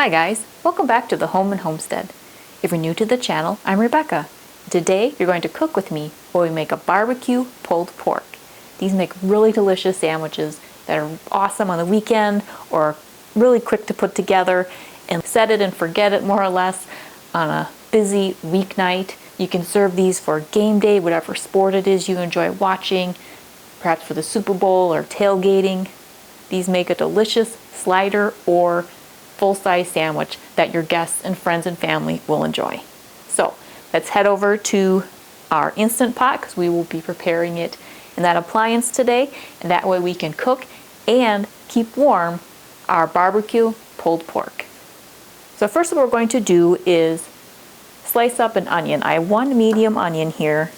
Hi guys, welcome back to the Home and Homestead. If you're new to the channel, I'm Rebecca. Today you're going to cook with me while we make a barbecue pulled pork. These make really delicious sandwiches that are awesome on the weekend or really quick to put together and set it and forget it more or less on a busy weeknight. You can serve these for game day, whatever sport it is you enjoy watching, perhaps for the Super Bowl or tailgating. These make a delicious slider or full-size sandwich that your guests and friends and family will enjoy. So let's head over to our Instant Pot because we will be preparing it in that appliance today, and that way we can cook and keep warm our barbecue pulled pork. So first what we're going to do is slice up an onion. I have one medium onion here.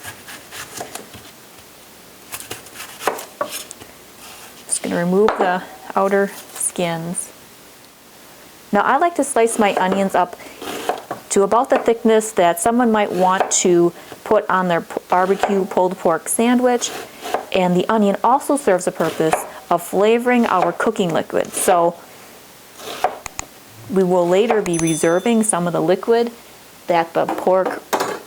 Just going to remove the outer skins. Now I like to slice my onions up to about the thickness that someone might want to put on their barbecue pulled pork sandwich, and the onion also serves the purpose of flavoring our cooking liquid. So we will later be reserving some of the liquid that the pork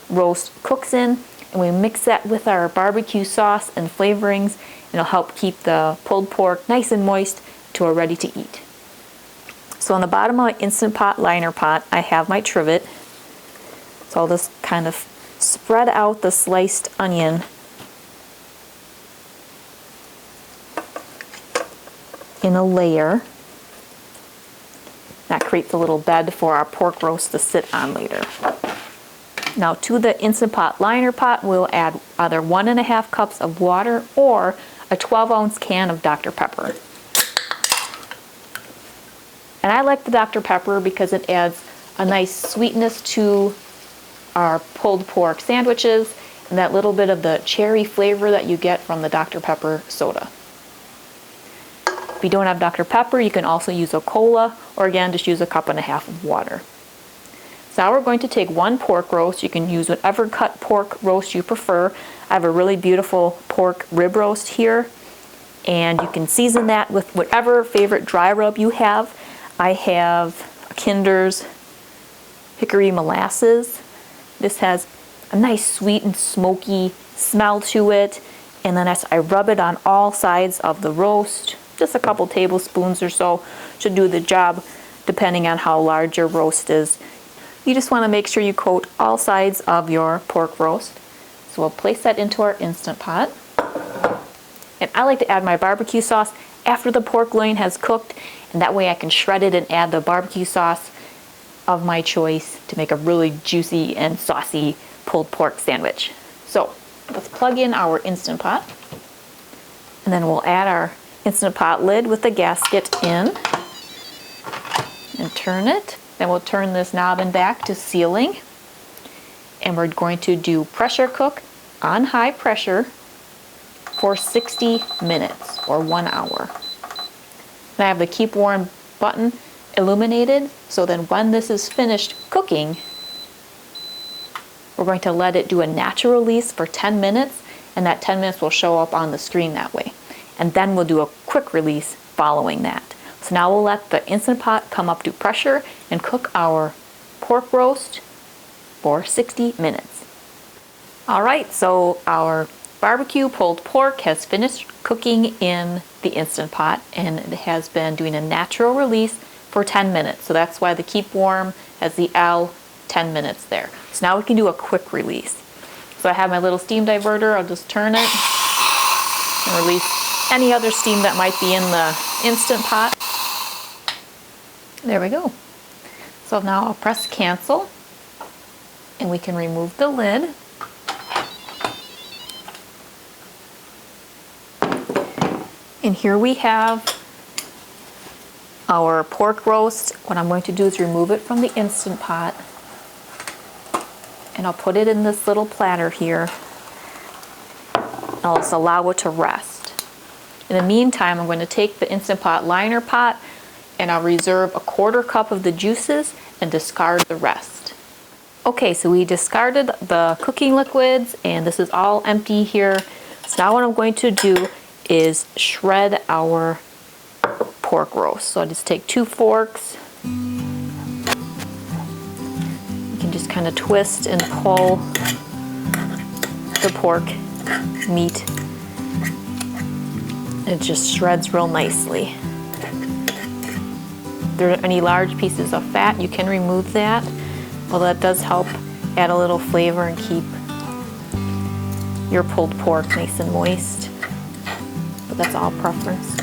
roast cooks in, and we mix that with our barbecue sauce and flavorings, and it'll help keep the pulled pork nice and moist till we're ready to eat. So on the bottom of my Instant Pot liner pot, I have my trivet. So I'll just kind of spread out the sliced onion in a layer. That creates a little bed for our pork roast to sit on later. Now to the Instant Pot liner pot, we'll add either 1.5 cups of water or a 12-ounce can of Dr. Pepper. And I like the Dr. Pepper because it adds a nice sweetness to our pulled pork sandwiches and that little bit of the cherry flavor that you get from the Dr. Pepper soda. If you don't have Dr. Pepper, you can also use a cola, or again, just use 1.5 cups of water. So now we're going to take one pork roast. You can use whatever cut pork roast you prefer. I have a really beautiful pork rib roast here, and you can season that with whatever favorite dry rub you have. I have Kinder's Hickory Molasses. This has a nice sweet and smoky smell to it. And then as I rub it on all sides of the roast, just a couple tablespoons or so should do the job depending on how large your roast is. You just want to make sure you coat all sides of your pork roast. So we'll place that into our Instant Pot. And I like to add my barbecue sauce after the pork loin has cooked, and that way I can shred it and add the barbecue sauce of my choice to make a really juicy and saucy pulled pork sandwich. So let's plug in our Instant Pot, and then we'll add our Instant Pot lid with the gasket in and turn it. Then we'll turn this knob and back to sealing, and we're going to do pressure cook on high pressure for 60 minutes or 1 hour. And I have the keep warm button illuminated, so then when this is finished cooking, we're going to let it do a natural release for 10 minutes, and that 10 minutes will show up on the screen that way. And then we'll do a quick release following that. So now we'll let the Instant Pot come up to pressure and cook our pork roast for 60 minutes. All right, so our barbecue pulled pork has finished cooking in the Instant Pot, and it has been doing a natural release for 10 minutes. So that's why the keep warm has the L 10 minutes there. So now we can do a quick release. So I have my little steam diverter. I'll just turn it and release any other steam that might be in the Instant Pot. There we go. So now I'll press cancel, and we can remove the lid. And here we have our pork roast. What I'm going to do is remove it from the Instant Pot, and I'll put it in this little platter here. I'll just allow it to rest. In the meantime, I'm going to take the Instant Pot liner pot, and I'll reserve 1/4 cup of the juices and discard the rest. Okay, so we discarded the cooking liquids, and this is all empty here. So now what I'm going to do is shred our pork roast. So I just take 2 forks can just kind of twist and pull the pork meat. It just shreds real nicely. If there are any large pieces of fat, you can remove that. Well, that does help add a little flavor and keep your pulled pork nice and moist. But that's all preference.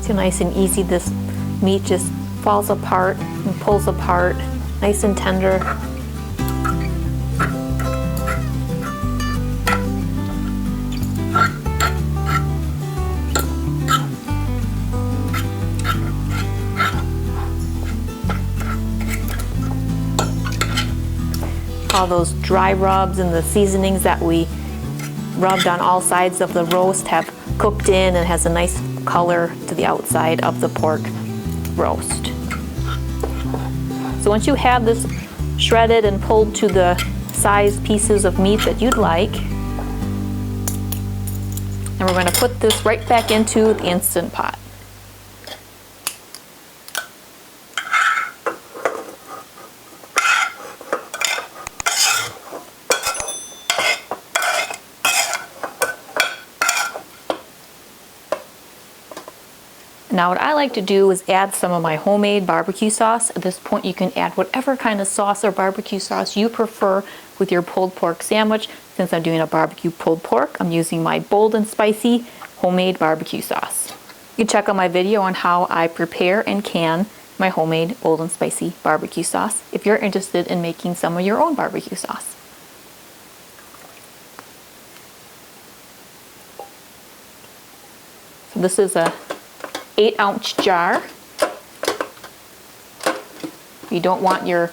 See how nice and easy this meat just falls apart and pulls apart, nice and tender. All those dry rubs and the seasonings that we rubbed on all sides of the roast have cooked in and has a nice color to the outside of the pork roast. So once you have this shredded and pulled to the size pieces of meat that you'd like, and we're going to put this right back into the Instant Pot. Now what I like to do is add some of my homemade barbecue sauce. At this point you can add whatever kind of sauce or barbecue sauce you prefer with your pulled pork sandwich. Since I'm doing a barbecue pulled pork, I'm using my bold and spicy homemade barbecue sauce. You can check out my video on how I prepare and can my homemade bold and spicy barbecue sauce if you're interested in making some of your own barbecue sauce. So this is a 8-ounce jar. You don't want your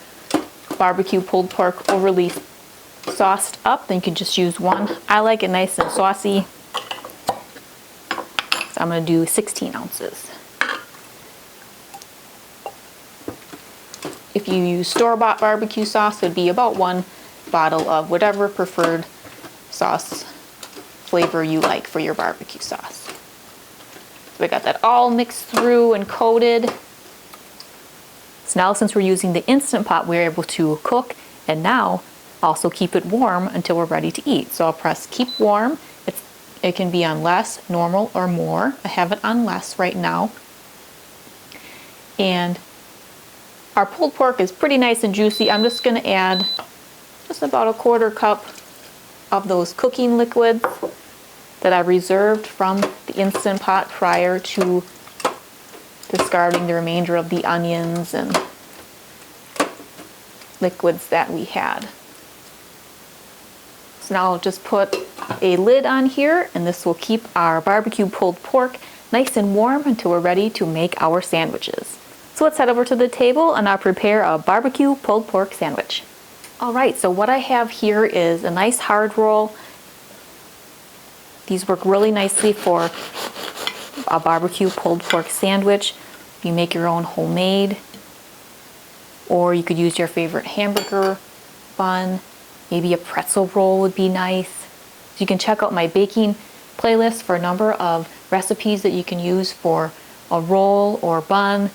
barbecue pulled pork overly sauced up, then you can just use one. I like it nice and saucy, so I'm going to do 16 ounces. If you use store-bought barbecue sauce, it would be about 1 bottle of whatever preferred sauce flavor you like for your barbecue sauce. So I got that all mixed through and coated. So now since we're using the Instant Pot, we're able to cook and now also keep it warm until we're ready to eat. So I'll press keep warm. It can be on less, normal, or more. I have it on less right now. And our pulled pork is pretty nice and juicy. I'm just going to add just about a 1/4 cup of those cooking liquids that I reserved from the Instant Pot prior to discarding the remainder of the onions and liquids that we had. So now I'll just put a lid on here, and this will keep our barbecue pulled pork nice and warm until we're ready to make our sandwiches. So let's head over to the table and I'll prepare a barbecue pulled pork sandwich. Alright, so what I have here is a nice hard roll. These work really nicely for a barbecue pulled pork sandwich. You make your own homemade, or you could use your favorite hamburger bun. Maybe a pretzel roll would be nice. So you can check out my baking playlist for a number of recipes that you can use for a roll or bun,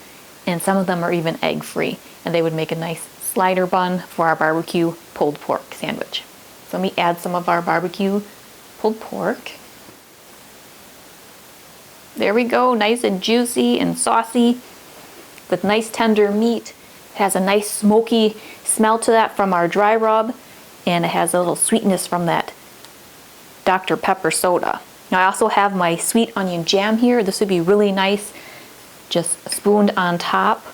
and some of them are even egg-free, and they would make a nice slider bun for our barbecue pulled pork sandwich. So let me add some of our barbecue pulled pork. There we go, nice and juicy and saucy with nice tender meat. It has a nice smoky smell to that from our dry rub, and it has a little sweetness from that Dr. Pepper soda. Now I also have my sweet onion jam here. This would be really nice just spooned on top.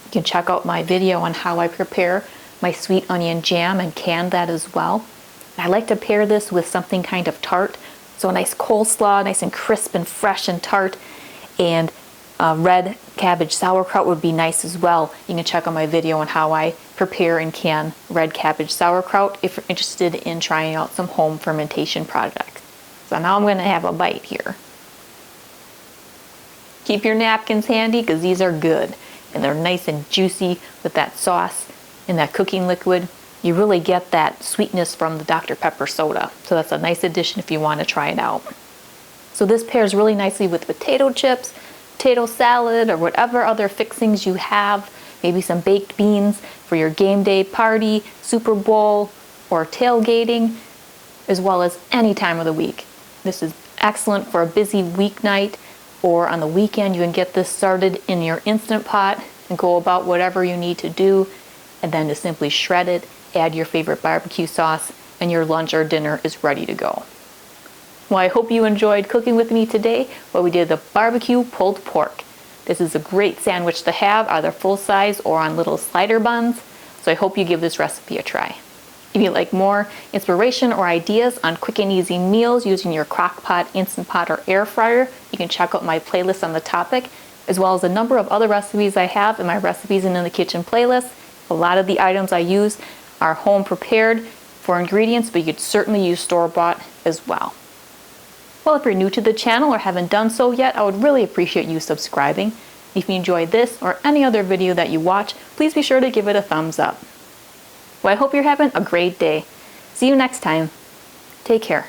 You can check out my video on how I prepare my sweet onion jam and can that as well. I like to pair this with something kind of tart. So a nice coleslaw, nice and crisp and fresh and tart, and red cabbage sauerkraut would be nice as well. You can check out my video on how I prepare and can red cabbage sauerkraut if you're interested in trying out some home fermentation projects. So now I'm going to have a bite here. Keep your napkins handy because these are good and they're nice and juicy with that sauce and that cooking liquid. you really get that sweetness from the Dr. Pepper soda. So that's a nice addition if you want to try it out. So this pairs really nicely with potato chips, potato salad, or whatever other fixings you have. Maybe some baked beans for your game day party, Super Bowl, or tailgating, as well as any time of the week. This is excellent for a busy weeknight, or on the weekend you can get this started in your Instant Pot and go about whatever you need to do, and then just simply shred it, add your favorite barbecue sauce, and your lunch or dinner is ready to go. Well, I hope you enjoyed cooking with me today where we did the BBQ Pulled Pork. This is a great sandwich to have, either full size or on little slider buns, so I hope you give this recipe a try. If you'd like more inspiration or ideas on quick and easy meals using your crock pot, Instant Pot, or air fryer, you can check out my playlist on the topic, as well as a number of other recipes I have in my Recipes and in the Kitchen playlist. A lot of the items I use are home prepared for ingredients, but you could certainly use store-bought as well. Well, if you're new to the channel or haven't done so yet, I would really appreciate you subscribing. If you enjoyed this or any other video that you watch, please be sure to give it a thumbs up. Well, I hope you're having a great day. See you next time. Take care.